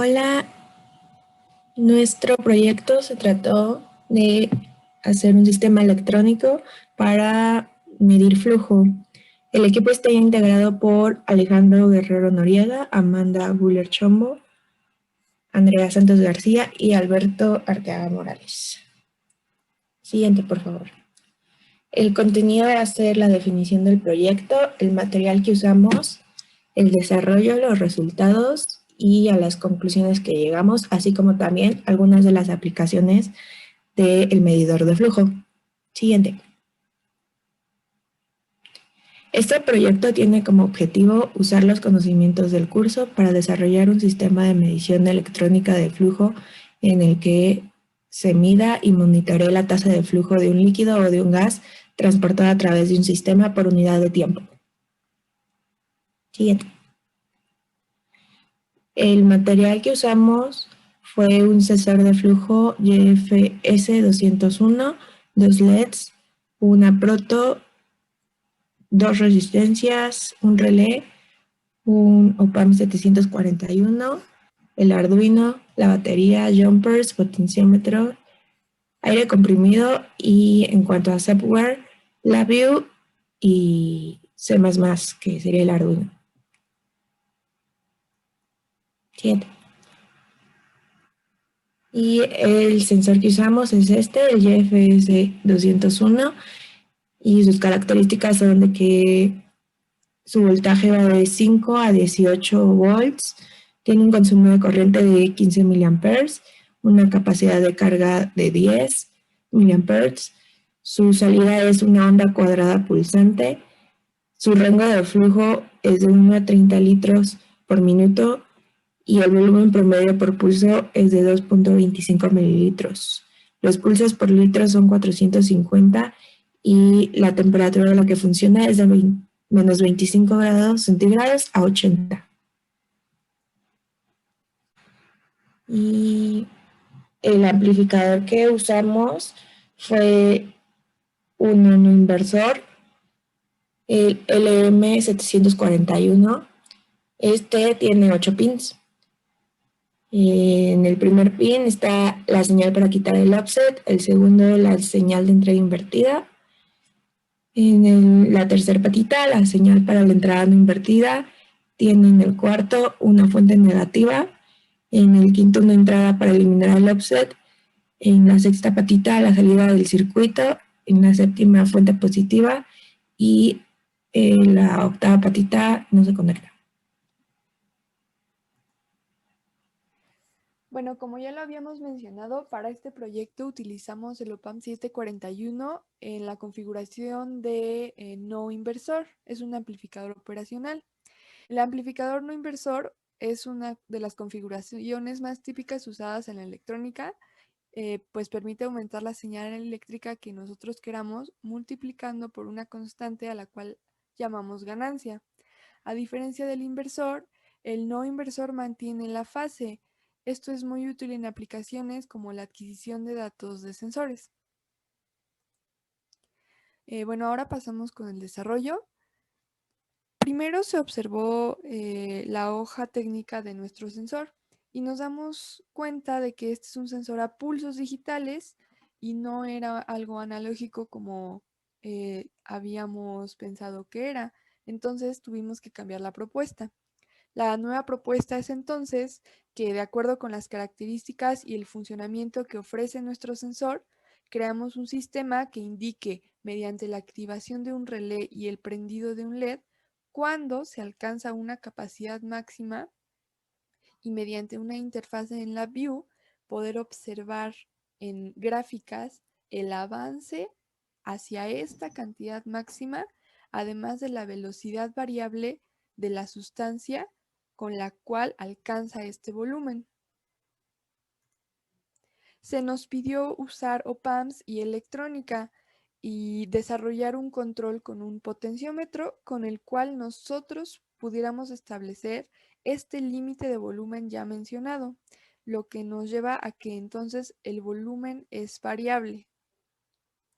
Hola, nuestro proyecto se trató de hacer un sistema electrónico para medir flujo. El equipo está integrado por Alejandro Guerrero Noriega, Amanda Buller Chombo, Andrea Santos García y Alberto Arteaga Morales. Siguiente, por favor. El contenido va a ser la definición del proyecto, el material que usamos, el desarrollo, los resultados y a las conclusiones que llegamos, así como también algunas de las aplicaciones del medidor de flujo. Siguiente. Este proyecto tiene como objetivo usar los conocimientos del curso para desarrollar un sistema de medición electrónica de flujo en el que se mida y monitoree la tasa de flujo de un líquido o de un gas transportado a través de un sistema por unidad de tiempo. Siguiente. El material que usamos fue un sensor de flujo YFS 201, dos LEDs, una proto, dos resistencias, un relé, un OPAM 741, el Arduino, la batería, jumpers, potenciómetro, aire comprimido y en cuanto a software, LabVIEW y C++, que sería el Arduino. Siguiente. Y el sensor que usamos es este, el GFS 201, y sus características son de que su voltaje va de 5 a 18 volts, tiene un consumo de corriente de 15 miliamperes, una capacidad de carga de 10 miliamperes, su salida es una onda cuadrada pulsante, su rango de flujo es de 1 a 30 litros por minuto y el volumen promedio por pulso es de 2.25 mililitros. Los pulsos por litro son 450 y la temperatura a la que funciona es de menos 25 grados centígrados a 80. Y el amplificador que usamos fue un inversor, el LM741. Este tiene 8 pins. En el primer pin está la señal para quitar el offset, el segundo la señal de entrega invertida, la tercera patita la señal para la entrada no invertida, tiene en el cuarto una fuente negativa, en el quinto una entrada para eliminar el offset, en la sexta patita la salida del circuito, en la séptima fuente positiva y en la octava patita no se conecta. Bueno, como ya lo habíamos mencionado, para este proyecto utilizamos el OPAM 741 en la configuración de no inversor. Es un amplificador operacional. El amplificador no inversor es una de las configuraciones más típicas usadas en la electrónica, pues permite aumentar la señal eléctrica que nosotros queramos multiplicando por una constante a la cual llamamos ganancia. A diferencia del inversor, el no inversor mantiene la fase. Esto es muy útil en aplicaciones como la adquisición de datos de sensores. Bueno, ahora pasamos con el desarrollo. Primero se observó la hoja técnica de nuestro sensor y nos damos cuenta de que este es un sensor a pulsos digitales y no era algo analógico como habíamos pensado que era. Entonces tuvimos que cambiar la propuesta. La nueva propuesta es entonces que, de acuerdo con las características y el funcionamiento que ofrece nuestro sensor, creamos un sistema que indique, mediante la activación de un relé y el prendido de un LED, cuándo se alcanza una capacidad máxima y mediante una interfase en LabVIEW poder observar en gráficas el avance hacia esta cantidad máxima, además de la velocidad variable de la sustancia con la cual alcanza este volumen. Se nos pidió usar OPAMs y electrónica y desarrollar un control con un potenciómetro con el cual nosotros pudiéramos establecer este límite de volumen ya mencionado, lo que nos lleva a que entonces el volumen es variable.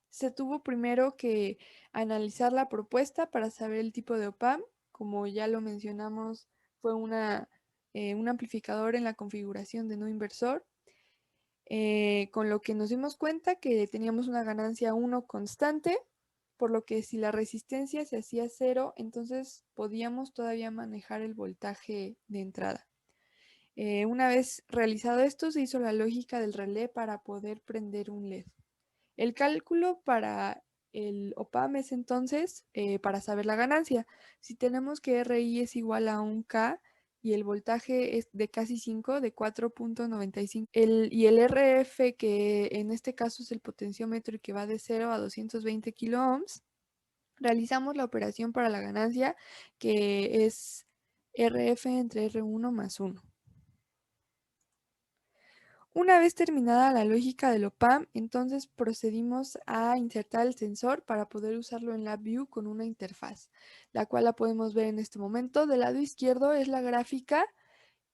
Se tuvo primero que analizar la propuesta para saber el tipo de OPAM. Como ya lo mencionamos, fue una un amplificador en la configuración de no inversor, con lo que nos dimos cuenta que teníamos una ganancia 1 constante, por lo que si la resistencia se hacía 0, entonces podíamos todavía manejar el voltaje de entrada. Una vez realizado esto, se hizo la lógica del relé para poder prender un LED. El cálculo para el OPAM es entonces para saber la ganancia. Si tenemos que RI es igual a 1K y el voltaje es de casi 5, de 4.95, y el RF, que en este caso es el potenciómetro y que va de 0 a 220 kiloohms, realizamos la operación para la ganancia, que es RF entre R1 más 1. Una vez terminada la lógica del OPAM, entonces procedimos a insertar el sensor para poder usarlo en LabVIEW con una interfaz, la cual la podemos ver en este momento. Del lado izquierdo es la gráfica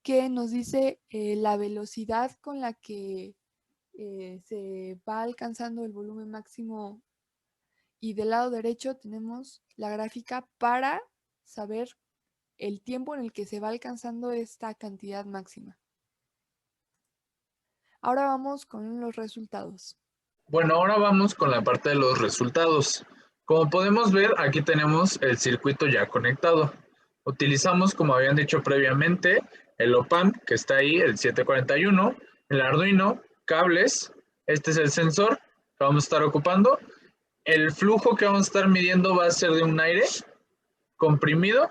que nos dice la velocidad con la que se va alcanzando el volumen máximo, y del lado derecho tenemos la gráfica para saber el tiempo en el que se va alcanzando esta cantidad máxima. Ahora vamos con los resultados. Bueno, ahora vamos con la parte de los resultados. Como podemos ver, aquí tenemos el circuito ya conectado. Utilizamos, como habían dicho previamente, el OPAMP que está ahí, el 741, el Arduino, cables. Este es el sensor que vamos a estar ocupando. El flujo que vamos a estar midiendo va a ser de un aire comprimido.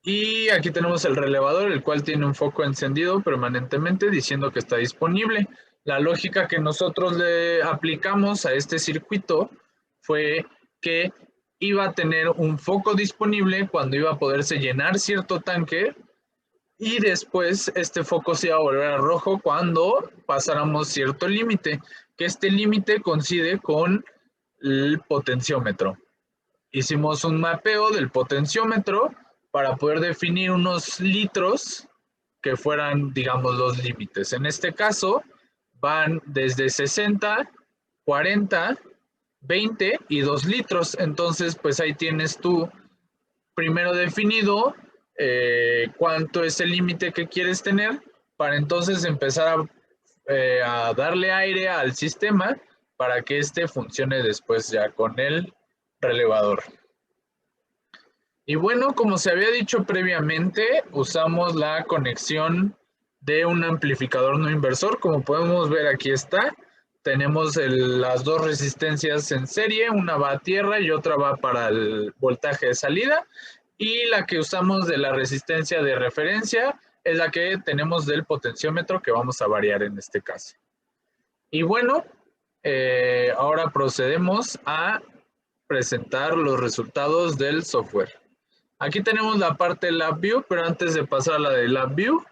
Y aquí tenemos el relevador, el cual tiene un foco encendido permanentemente diciendo que está disponible. La lógica que nosotros le aplicamos a este circuito fue que iba a tener un foco disponible cuando iba a poderse llenar cierto tanque, y después este foco se iba a volver a rojo cuando pasáramos cierto límite, que este límite coincide con el potenciómetro. Hicimos un mapeo del potenciómetro para poder definir unos litros que fueran, digamos, los límites. En este caso, van desde 60, 40, 20 y 2 litros. Entonces, pues ahí tienes tú primero definido cuánto es el límite que quieres tener para entonces empezar a darle aire al sistema para que este funcione después ya con el relevador. Y bueno, como se había dicho previamente, usamos la conexión de un amplificador no inversor. Como podemos ver, aquí está. Tenemos las dos resistencias en serie, una va a tierra y otra va para el voltaje de salida. Y la que usamos de la resistencia de referencia es la que tenemos del potenciómetro, que vamos a variar en este caso. Y bueno, ahora procedemos a presentar los resultados del software. Aquí tenemos la parte de LabVIEW, pero antes de pasar a la de LabVIEW,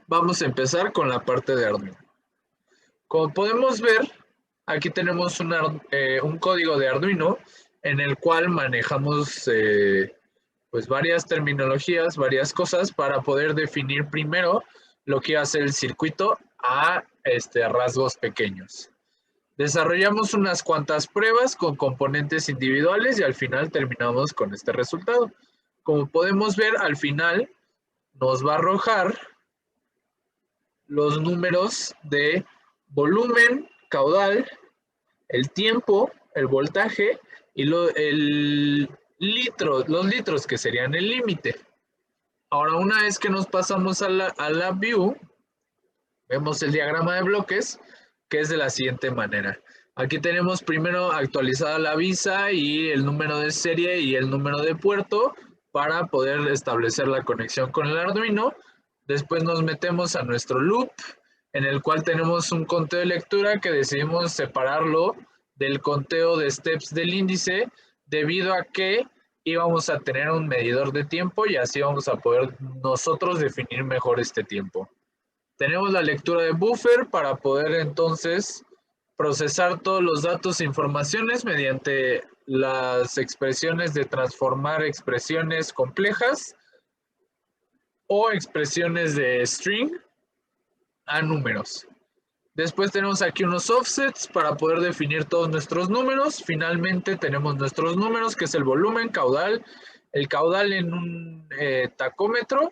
vamos a empezar con la parte de Arduino. Como podemos ver, aquí tenemos un código de Arduino en el cual manejamos pues varias terminologías, varias cosas para poder definir primero lo que hace el circuito a rasgos pequeños. Desarrollamos unas cuantas pruebas con componentes individuales y al final terminamos con este resultado. Como podemos ver, al final nos va a arrojar los números de volumen, caudal, el tiempo, el voltaje y los litros que serían el límite. Ahora, una vez que nos pasamos a la view, vemos el diagrama de bloques, que es de la siguiente manera. Aquí tenemos primero actualizada la visa y el número de serie y el número de puerto para poder establecer la conexión con el Arduino. Después nos metemos a nuestro loop, en el cual tenemos un conteo de lectura que decidimos separarlo del conteo de steps del índice, debido a que íbamos a tener un medidor de tiempo y así vamos a poder nosotros definir mejor este tiempo. Tenemos la lectura de buffer para poder entonces procesar todos los datos e informaciones mediante las expresiones de transformar expresiones complejas o expresiones de string a números. Después tenemos aquí unos offsets para poder definir todos nuestros números. Finalmente tenemos nuestros números, que es el volumen, caudal el caudal en un tacómetro,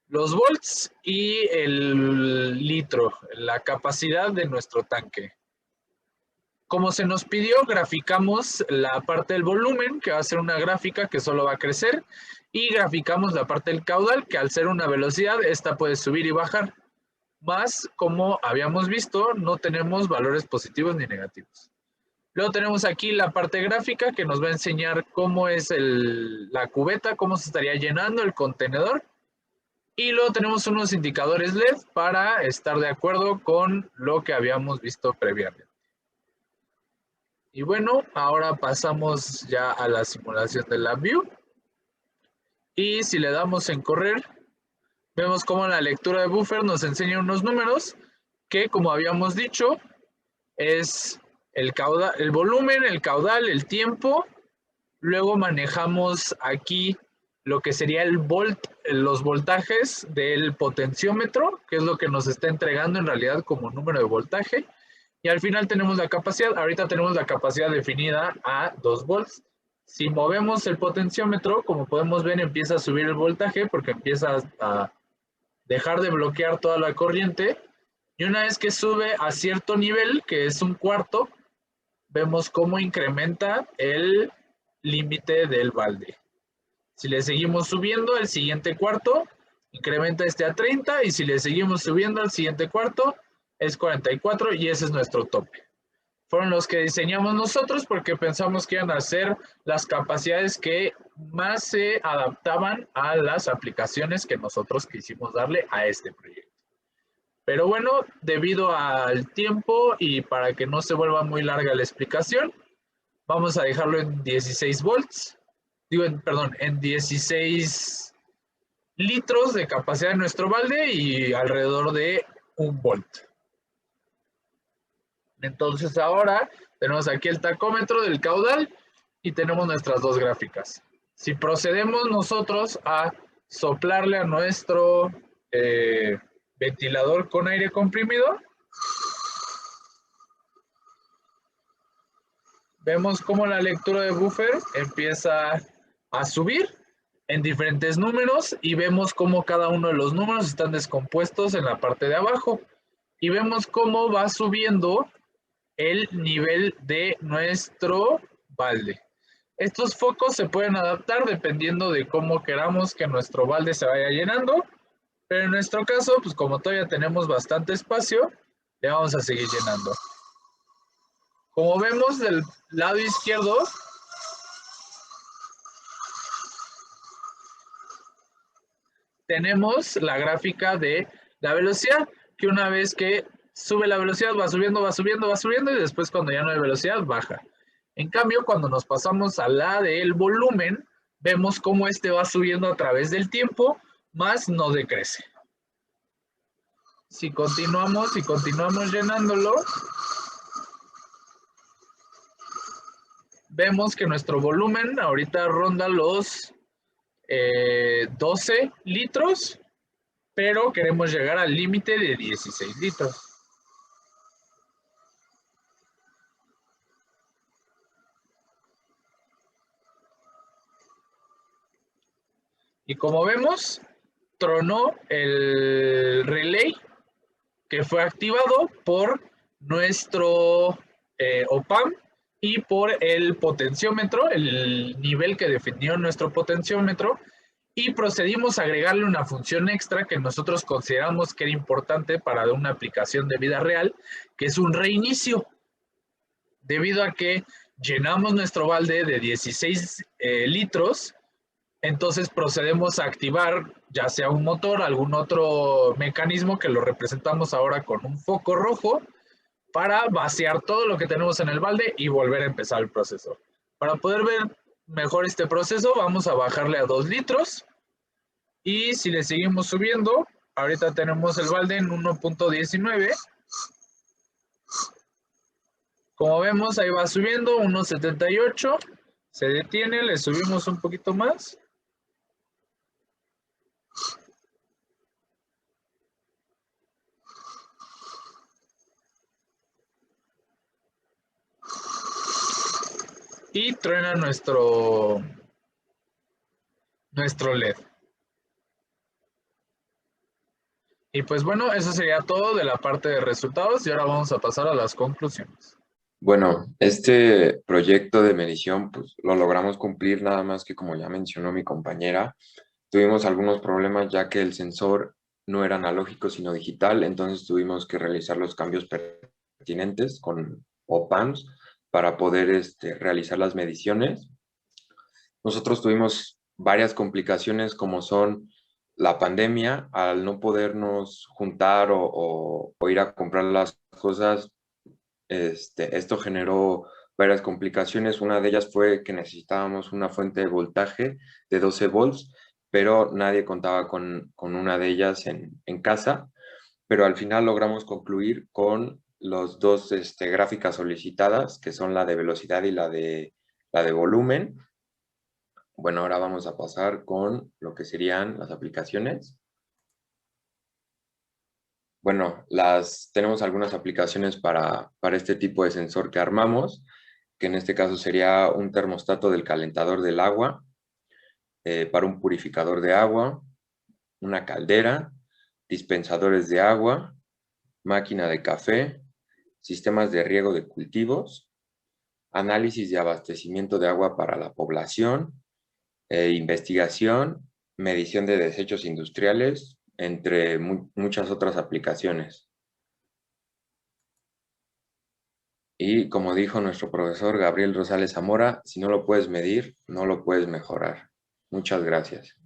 los volts y el litro, la capacidad de nuestro tanque. Como se nos pidió, graficamos la parte del volumen, que va a ser una gráfica que solo va a crecer, y graficamos la parte del caudal, que al ser una velocidad, esta puede subir y bajar. Más, como habíamos visto, no tenemos valores positivos ni negativos. Luego tenemos aquí la parte gráfica que nos va a enseñar cómo es la cubeta, cómo se estaría llenando el contenedor. Y luego tenemos unos indicadores LED para estar de acuerdo con lo que habíamos visto previamente. Y bueno, ahora pasamos ya a la simulación de LabVIEW. Y si le damos en correr, vemos cómo la lectura de buffer nos enseña unos números que, como habíamos dicho, es el caudal, el volumen, el caudal, el tiempo. Luego manejamos aquí lo que sería los voltajes del potenciómetro, que es lo que nos está entregando en realidad como número de voltaje. Y al final tenemos la capacidad. Ahorita tenemos la capacidad definida a 2 volts. Si movemos el potenciómetro, como podemos ver, empieza a subir el voltaje porque empieza a dejar de bloquear toda la corriente. Y una vez que sube a cierto nivel, que es un cuarto, vemos cómo incrementa el límite del balde. Si le seguimos subiendo, el siguiente cuarto incrementa este a 30, y si le seguimos subiendo al siguiente cuarto es 44, y ese es nuestro tope. Fueron los que diseñamos nosotros porque pensamos que iban a ser las capacidades que más se adaptaban a las aplicaciones que nosotros quisimos darle a este proyecto. Pero bueno, debido al tiempo y para que no se vuelva muy larga la explicación, vamos a dejarlo en 16 volts. Perdón, en 16 litros de capacidad de nuestro balde y alrededor de 1 volt. Entonces ahora tenemos aquí el tacómetro del caudal y tenemos nuestras dos gráficas. Si procedemos nosotros a soplarle a nuestro ventilador con aire comprimido, vemos cómo la lectura de buffer empieza a subir en diferentes números y vemos cómo cada uno de los números están descompuestos en la parte de abajo y vemos cómo va subiendo el nivel de nuestro balde. Estos focos se pueden adaptar dependiendo de cómo queramos que nuestro balde se vaya llenando, pero en nuestro caso, pues como todavía tenemos bastante espacio, le vamos a seguir llenando. Como vemos del lado izquierdo, tenemos la gráfica de la velocidad, que una vez que sube la velocidad va subiendo, va subiendo, va subiendo, y después cuando ya no hay velocidad baja. En cambio, cuando nos pasamos a la del volumen, vemos cómo este va subiendo a través del tiempo, más no decrece. Si continuamos llenándolo, vemos que nuestro volumen ahorita ronda los 12 litros, pero queremos llegar al límite de 16 litros. Y como vemos, tronó el relay que fue activado por nuestro OPAMP y por el potenciómetro, el nivel que definió nuestro potenciómetro, y procedimos a agregarle una función extra que nosotros consideramos que era importante para una aplicación de vida real, que es un reinicio, debido a que llenamos nuestro balde de 16 litros. Entonces procedemos a activar ya sea un motor, algún otro mecanismo que lo representamos ahora con un foco rojo para vaciar todo lo que tenemos en el balde y volver a empezar el proceso. Para poder ver mejor este proceso, vamos a bajarle a 2 litros y si le seguimos subiendo, ahorita tenemos el balde en 1.19. Como vemos, ahí va subiendo, 1.78, se detiene, le subimos un poquito más. Y truena nuestro nuestro LED. Y pues bueno, eso sería todo de la parte de resultados y ahora vamos a pasar a las conclusiones. Bueno, este proyecto de medición pues lo logramos cumplir, nada más que como ya mencionó mi compañera, tuvimos algunos problemas ya que el sensor no era analógico sino digital, entonces tuvimos que realizar los cambios pertinentes con OPAMs para poder realizar las mediciones. Nosotros tuvimos varias complicaciones como son la pandemia, al no podernos juntar o ir a comprar las cosas. Esto generó varias complicaciones. Una de ellas fue que necesitábamos una fuente de voltaje de 12 volts, pero nadie contaba con una de ellas en casa. Pero al final logramos concluir con los dos gráficas solicitadas, que son la de velocidad y la de volumen. Bueno, ahora vamos a pasar con lo que serían las aplicaciones. Bueno, tenemos algunas aplicaciones para este tipo de sensor que armamos, que en este caso sería un termostato del calentador del agua, para un purificador de agua, una caldera, dispensadores de agua, máquina de café, sistemas de riego de cultivos, análisis de abastecimiento de agua para la población, investigación, medición de desechos industriales, entre muchas otras aplicaciones. Y como dijo nuestro profesor Gabriel Rosales Zamora, si no lo puedes medir, no lo puedes mejorar. Muchas gracias.